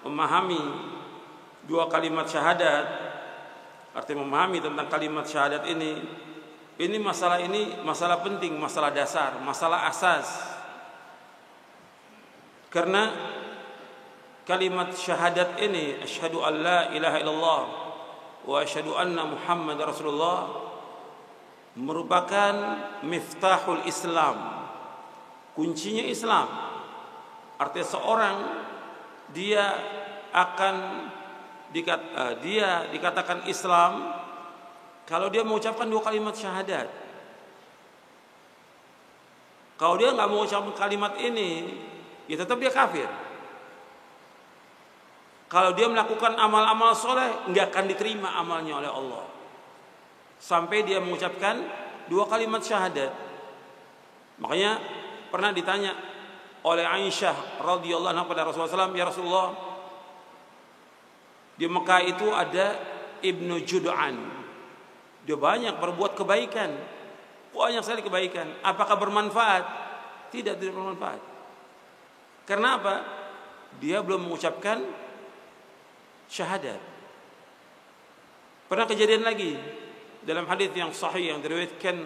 memahami dua kalimat syahadat, artinya memahami tentang kalimat syahadat ini masalah penting, masalah dasar, masalah asas. Karena kalimat syahadat ini, asyhadu an la ilaha illallah wa asyhadu anna Muhammad Rasulullah, merupakan miftahul Islam, kuncinya Islam. Artinya seorang dia dikatakan Islam kalau dia mengucapkan dua kalimat syahadat. Kalau dia nggak mengucapkan kalimat ini, ya tetap dia kafir. Kalau dia melakukan amal-amal soleh, nggak akan diterima amalnya oleh Allah sampai dia mengucapkan dua kalimat syahadat. Makanya pernah ditanya oleh Aisyah radhiyallahu anha pada Rasulullah SAW, ya Rasulullah, di Mekah itu ada Ibnu Jud'an, dia banyak berbuat kebaikan, banyak sekali kebaikan. Apakah bermanfaat? Tidak bermanfaat. Karena apa? Dia belum mengucapkan syahadat. Pernah kejadian lagi dalam hadis yang sahih yang diriwayatkan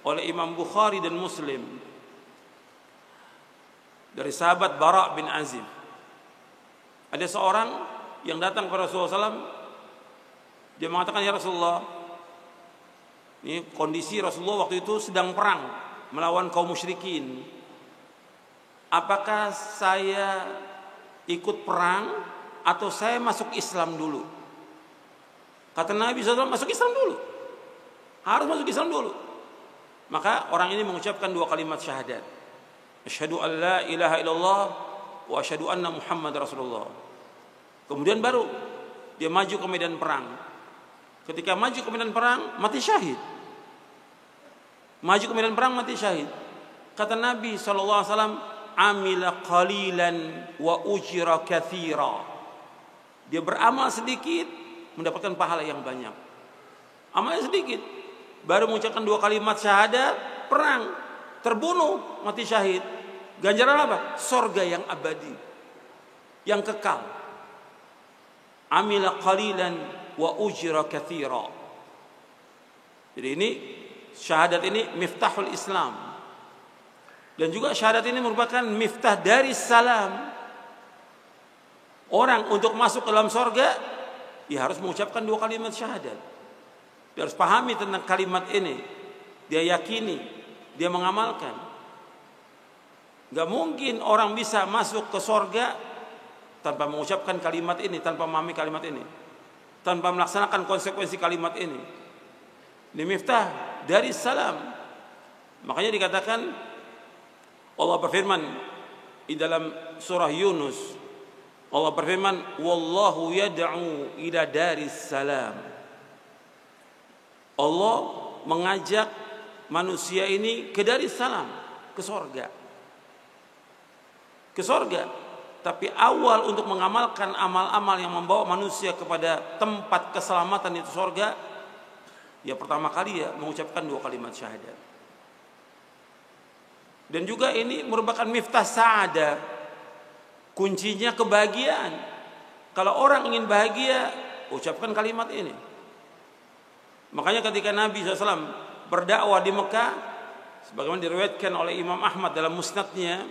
oleh Imam Bukhari dan Muslim dari sahabat Bara bin Azib. Ada seorang yang datang kepada Rasulullah SAW. Dia mengatakan, ya Rasulullah, ini kondisi Rasulullah waktu itu sedang perang melawan kaum musyrikin. Apakah saya ikut perang atau saya masuk Islam dulu? Kata Nabi SAW, masuk Islam dulu. Harus masuk Islam dulu. Maka orang ini mengucapkan dua kalimat syahadat. Asyhadu an la ilaha illallah wa asyhadu anna Muhammad Rasulullah. Kemudian baru dia maju ke medan perang. Ketika maju ke medan perang, mati syahid. Maju ke medan perang, mati syahid. Kata Nabi SAW, amila qalilan wa ujra katsira. Dia beramal sedikit, mendapatkan pahala yang banyak. Amalnya sedikit, baru mengucapkan dua kalimat syahadat, perang, terbunuh, mati syahid. Ganjaran apa? Surga yang abadi, yang kekal. Amila qalilan wa ujra katsira. Jadi ini syahadat ini miftahul Islam. Dan juga syahadat ini merupakan miftah dari salam. Orang untuk masuk ke dalam surga, dia harus mengucapkan dua kalimat syahadat. Dia harus pahami tentang kalimat ini. Dia yakini, dia mengamalkan. Gak mungkin orang bisa masuk ke surga tanpa mengucapkan kalimat ini, tanpa memahami kalimat ini, tanpa melaksanakan konsekuensi kalimat ini. Ini miftah dari salam. Makanya dikatakan, Allah berfirman di dalam surah Yunus, Allah berfirman, wallahu yad'u ila daris salam. Allah mengajak manusia ini ke daris salam, ke surga. Ke surga. Tapi awal untuk mengamalkan amal-amal yang membawa manusia kepada tempat keselamatan itu surga, ya pertama kali ya mengucapkan dua kalimat syahadat. Dan juga ini merupakan miftah sa'adah, kuncinya kebahagiaan. Kalau orang ingin bahagia, ucapkan kalimat ini. Makanya ketika Nabi SAW berdakwah di Mekah, sebagaimana diriwayatkan oleh Imam Ahmad dalam musnadnya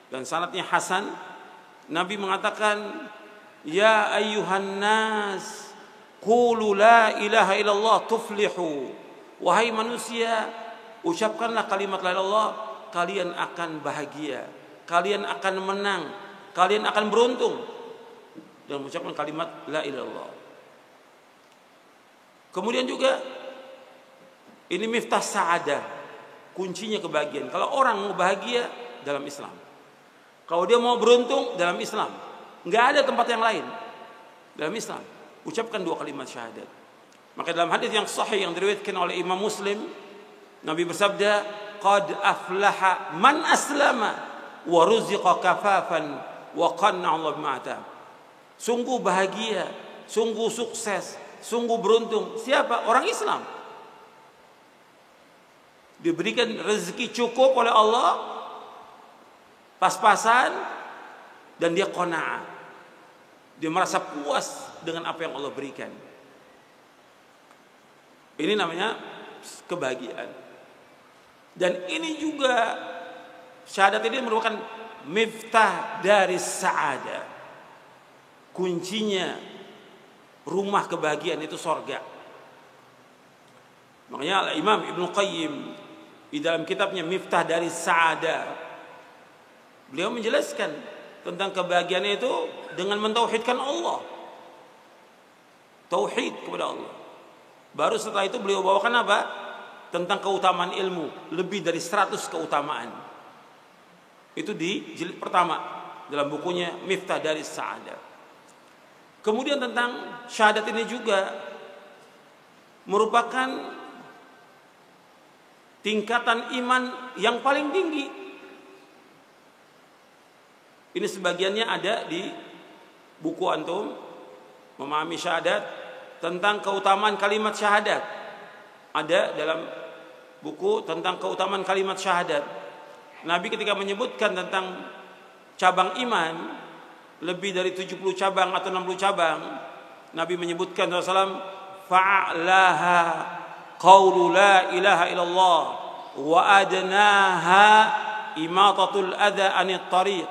dan sanadnya hasan, Nabi mengatakan, ya ayyuhan nas, qulu la ilaha illallah tuflihu. Wahai manusia, ucapkanlah kalimat la ilaha illallah, kalian akan bahagia, kalian akan menang, kalian akan beruntung. Dan mengucapkan kalimat la ilaha illallah. Kemudian juga ini miftah sa'adah, kuncinya kebahagiaan. Kalau orang mau bahagia dalam Islam, kalau dia mau beruntung dalam Islam, nggak ada tempat yang lain dalam Islam, ucapkan dua kalimat syahadat. Maka dalam hadis yang sahih yang diriwayatkan oleh Imam Muslim, Nabi bersabda, qad aflaha man aslama wa ruziqa kafafan wa qanna Allah bima'ata. Sungguh bahagia, sungguh sukses, sungguh beruntung siapa? Orang Islam. Diberikan rezeki cukup oleh Allah, pas-pasan, dan dia qanaah. Dia merasa puas dengan apa yang Allah berikan. Ini namanya kebahagiaan. Dan ini juga syahadat ini merupakan miftah dari sa'adah. Kuncinya rumah kebahagiaan itu sorga. Makanya Imam Ibnu Qayyim di dalam kitabnya Miftah dari Sa'adah, beliau menjelaskan tentang kebahagiaan itu dengan mentauhidkan Allah. Tauhid kepada Allah. Baru setelah itu beliau bawakan apa? Tentang keutamaan ilmu, lebih dari 100 keutamaan. Itu di jilid pertama dalam bukunya Miftah dari Sa'adah. Kemudian tentang syahadat ini juga merupakan tingkatan iman yang paling tinggi. Ini sebagiannya ada di buku antum memahami syahadat, tentang keutamaan kalimat syahadat. Ada dalam buku tentang keutamaan kalimat syahadat. Nabi ketika menyebutkan tentang cabang iman, lebih dari 70 cabang atau 60 cabang, Nabi menyebutkan SAW, fa'laha qawlu la ilaha illallah wa adnaha imatatul adha anit tariq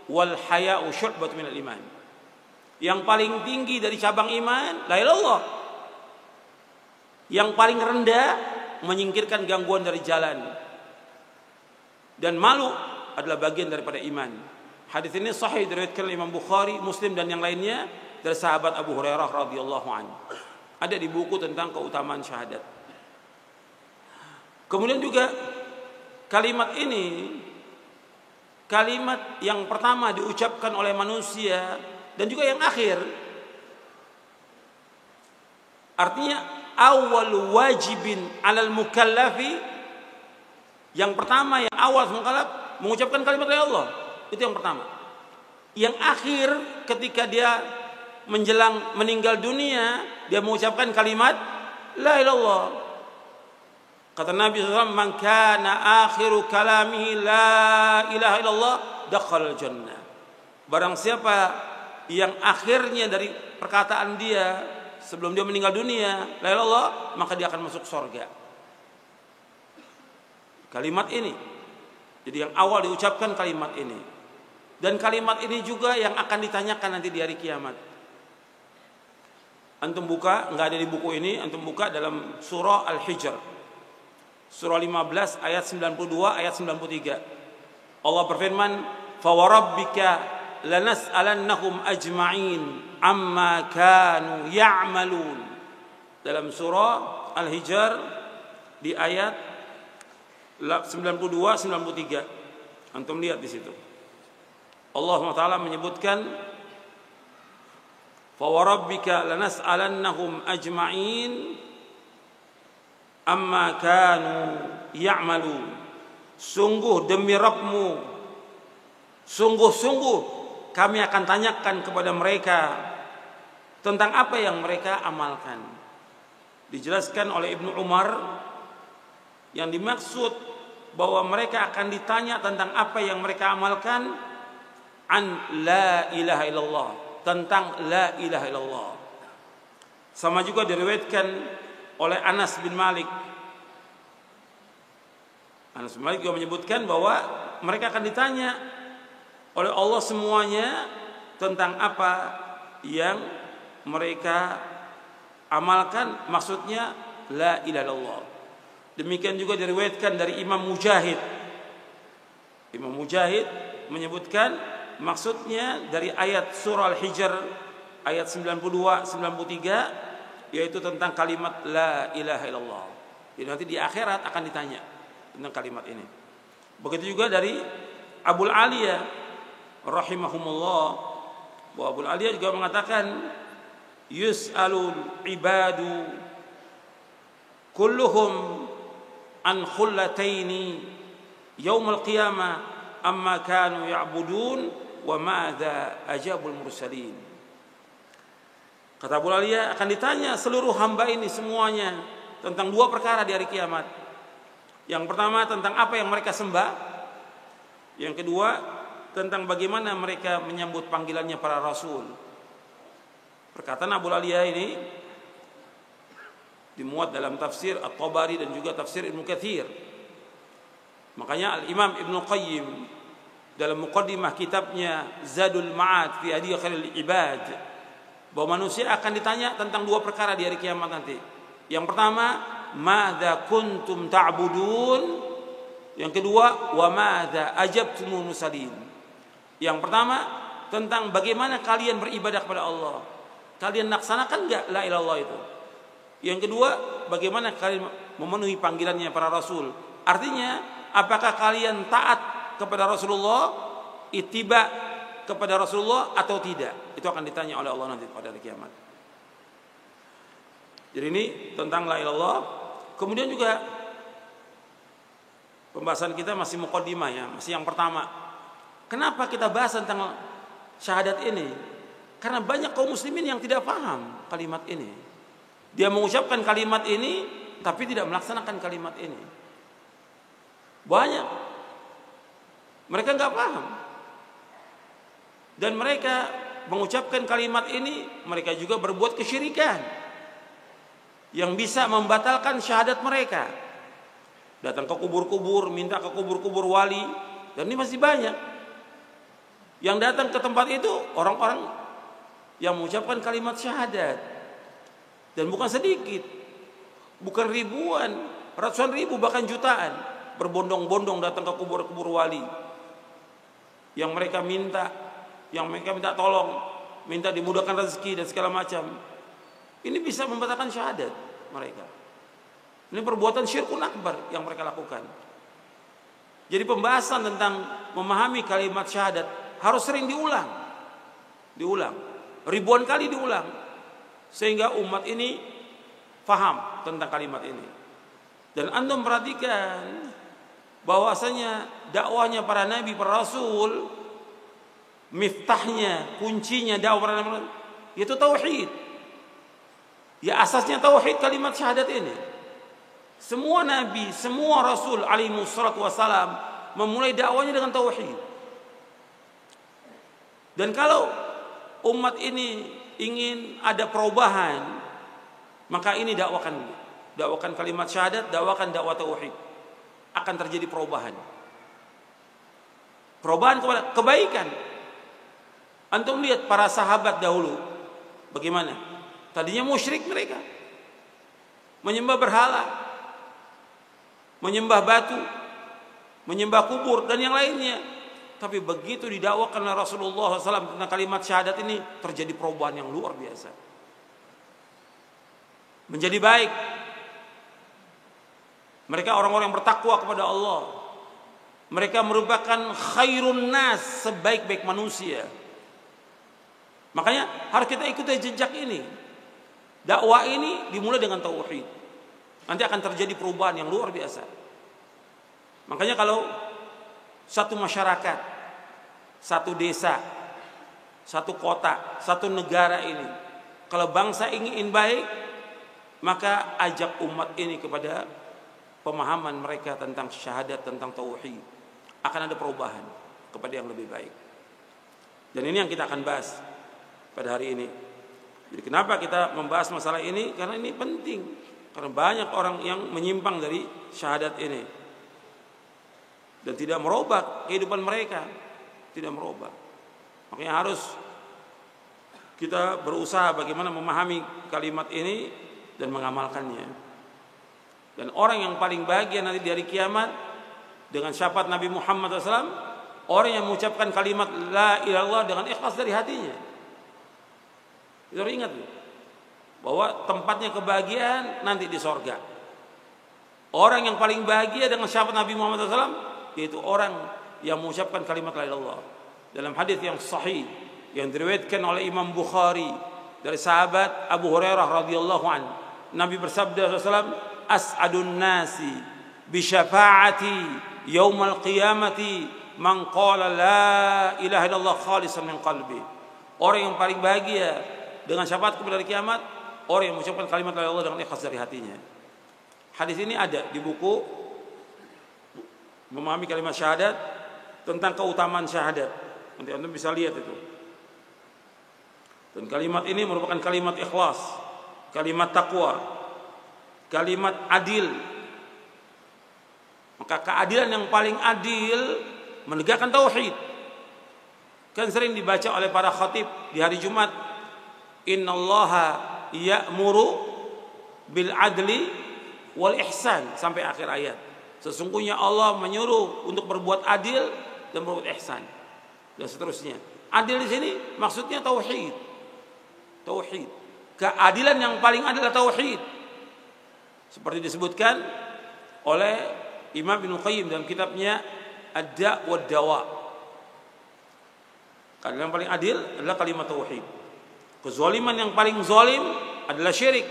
wal haya'u syu'bat minal iman. Yang paling tinggi dari cabang iman la ilallah. Yang paling rendah menyingkirkan gangguan dari jalan. Dan malu adalah bagian daripada iman. Hadis ini sahih diriwayatkan Imam Bukhari, Muslim dan yang lainnya dari sahabat Abu Hurairah radhiyallahu anhu. Ada di buku tentang keutamaan syahadat. Kemudian juga kalimat ini kalimat yang pertama diucapkan oleh manusia dan juga yang akhir. Artinya awal wajibin alal mukallafi, yang pertama yang awal mukallaf mengucapkan kalimat la Allah. Itu yang pertama. Yang akhir ketika dia menjelang meninggal dunia, dia mengucapkan kalimat la ilallah. Kata Nabi SAW, man kana akhiru kalamihi la ilaha illallah dakhala jannah. Barang siapa yang akhirnya dari perkataan dia sebelum dia meninggal dunia la ilaha illallah, maka dia akan masuk surga. Kalimat ini. Jadi yang awal diucapkan kalimat ini. Dan kalimat ini juga yang akan ditanyakan nanti di hari kiamat. Antum buka, enggak ada di buku ini, antum buka dalam surah Al-Hijr. Surah 15 ayat 92 ayat 93. Allah berfirman, "Fa warabbika lanas'alannahum ajma'in amma kanu ya'malun." Dalam surah Al-Hijr di ayat 92 93. Antum lihat di situ. Allah Taala menyebutkan, "Fa warabbika lanas'alannahum ajma'in amma kanu ya'malun." Sungguh demi Rabbmu, sungguh-sungguh kami akan tanyakan kepada mereka tentang apa yang mereka amalkan. Dijelaskan oleh Ibnu Umar, yang dimaksud bahwa mereka akan ditanya tentang apa yang mereka amalkan, an la ilaha illallah, tentang la ilaha illallah. Sama juga diriwayatkan oleh Anas bin Malik. Anas bin Malik juga menyebutkan bahwa mereka akan ditanya oleh Allah semuanya tentang apa yang mereka amalkan, maksudnya la ilaha illallah. Demikian juga diriwayatkan dari Imam Mujahid. Imam Mujahid menyebutkan maksudnya dari ayat surah Al-Hijr ayat 92 93, yaitu tentang kalimat la ilaha illallah. Jadi nanti di akhirat akan ditanya tentang kalimat ini. Begitu juga dari Abul Aliyah rahimahumullah, bahwa Abul Aliyah juga mengatakan, yus'alul ibadu kulluhum an khullataini yaumul qiyamah amma kanu ya'budun wa ma'adha ajabul mursalin. Kata Abu Aliyah, akan ditanya seluruh hamba ini semuanya tentang dua perkara di hari kiamat. Yang pertama tentang apa yang mereka sembah. Yang kedua tentang bagaimana mereka menyambut panggilannya para rasul. Perkataan Abu Aliyah ini dimuat dalam tafsir At-Tabari dan juga tafsir Ibnu Katsir. Makanya Al-Imam Ibnu Qayyim dalam muqaddimah kitabnya Zadul Ma'ad fi Hadi Khairil Ibad, bahwa manusia akan ditanya tentang dua perkara di hari kiamat nanti. Yang pertama, madza kuntum ta'budun? Yang kedua, wa madza ajabtumul mursalin? Yang pertama, tentang bagaimana kalian beribadah kepada Allah. Kalian laksanakan enggak la ilaha illallah itu? Yang kedua, bagaimana kalian memenuhi panggilannya para rasul? Artinya, apakah kalian taat kepada Rasulullah, ittiba kepada Rasulullah atau tidak? Itu akan ditanya oleh Allah nanti pada hari kiamat. Jadi ini tentang la ilaha illallah. Kemudian juga pembahasan kita masih muqaddimah ya, masih yang pertama. Kenapa kita bahas tentang syahadat ini? Karena banyak kaum muslimin yang tidak paham kalimat ini. Dia mengucapkan kalimat ini tapi tidak melaksanakan kalimat ini. Banyak. Mereka nggak paham. Dan mereka mengucapkan kalimat ini, mereka juga berbuat kesyirikan yang bisa membatalkan syahadat mereka. Datang ke kubur-kubur, minta ke kubur-kubur wali, dan ini masih banyak. Yang datang ke tempat itu orang-orang yang mengucapkan kalimat syahadat, dan bukan sedikit, bukan ribuan, ratusan ribu bahkan jutaan, berbondong-bondong datang ke kubur-kubur wali, yang mereka minta tolong, minta dimudahkan rezeki dan segala macam. Ini bisa membatalkan syahadat mereka. Ini perbuatan syirkun akbar yang mereka lakukan. Jadi pembahasan tentang memahami kalimat syahadat harus sering diulang, ribuan kali diulang, sehingga umat ini faham tentang kalimat ini. Dan antum perhatikan bahwasanya dakwahnya para nabi, para rasul, miftahnya, kuncinya dakwah para nabi itu tauhid. Ya, asasnya tauhid kalimat syahadat ini. Semua nabi, semua rasul alaihi wassalatu wassalam memulai dakwahnya dengan tauhid. Dan kalau umat ini ingin ada perubahan, maka ini dakwakan kalimat syahadat, dakwakan dakwah tauhid. Akan terjadi perubahan. Perubahan kepada kebaikan. Antum lihat para sahabat dahulu bagaimana? Tadinya musyrik mereka. Menyembah berhala, menyembah batu, menyembah kubur dan yang lainnya. Tapi begitu didakwakan oleh Rasulullah SAW tentang kalimat syahadat ini, terjadi perubahan yang luar biasa. Menjadi baik. Mereka orang-orang yang bertakwa kepada Allah. Mereka merupakan khairun nas, sebaik-baik manusia. Makanya harus kita ikuti jejak ini. Dakwah ini dimulai dengan tauhid. Nanti akan terjadi perubahan yang luar biasa. Makanya kalau satu masyarakat, satu desa, satu kota, satu negara ini, kalau bangsa ingin baik, maka ajak umat ini kepada pemahaman mereka tentang syahadat, tentang tauhid. Akan ada perubahan kepada yang lebih baik. Dan ini yang kita akan bahas pada hari ini. Jadi kenapa kita membahas masalah ini? Karena ini penting. Karena banyak orang yang menyimpang dari syahadat ini dan tidak merubah kehidupan mereka, tidak merubah. Makanya harus kita berusaha bagaimana memahami kalimat ini dan mengamalkannya. Dan orang yang paling bahagia nanti di hari kiamat dengan syafaat Nabi Muhammad SAW, orang yang mengucapkan kalimat la ilaha illallah dengan ikhlas dari hatinya. Itu harus ingat bahwa tempatnya kebahagiaan nanti di sorga. Orang yang paling bahagia dengan syafaat Nabi Muhammad SAW yaitu orang yang mengucapkan kalimat la ilaha illallah. Dalam hadis yang sahih yang diriwayatkan oleh Imam Bukhari dari sahabat Abu Hurairah radhiyallahu anhu, Nabi bersabda SAW, as'adun nasi bi syafaati yaumal qiyamati man qala la ilaha illallah khalisan min qalbi. Orang yang paling bahagia dengan syafaat kepada hari kiamat, orang yang mengucapkan kalimat la ilaha illallah dengan ikhlas dari hatinya. Hadis ini ada di buku Memahami Kalimat Syahadat tentang keutamaan syahadat. Nanti anda bisa lihat itu. Dan kalimat ini merupakan kalimat ikhlas, kalimat takwa, kalimat adil. Maka keadilan yang paling adil menegakkan tauhid. Kan sering dibaca oleh para khatib di hari Jumat, innallaha ya'muru bil adli wal ihsan, sampai akhir ayat. Sesungguhnya Allah menyuruh untuk berbuat adil dan berbuat ihsan, dan seterusnya. Adil di sini maksudnya tauhid. Tauhid. Keadilan yang paling adalah tauhid. Seperti disebutkan oleh Imam Ibnu Qayyim dalam kitabnya Ad-Da' wad Dawa. Keadilan yang paling adil adalah kalimat tauhid. Kezaliman yang paling zalim adalah syirik.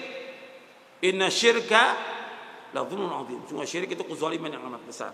Inna syirka la dzulmun adzim. Sungguh syirik itu kezaliman yang amat besar.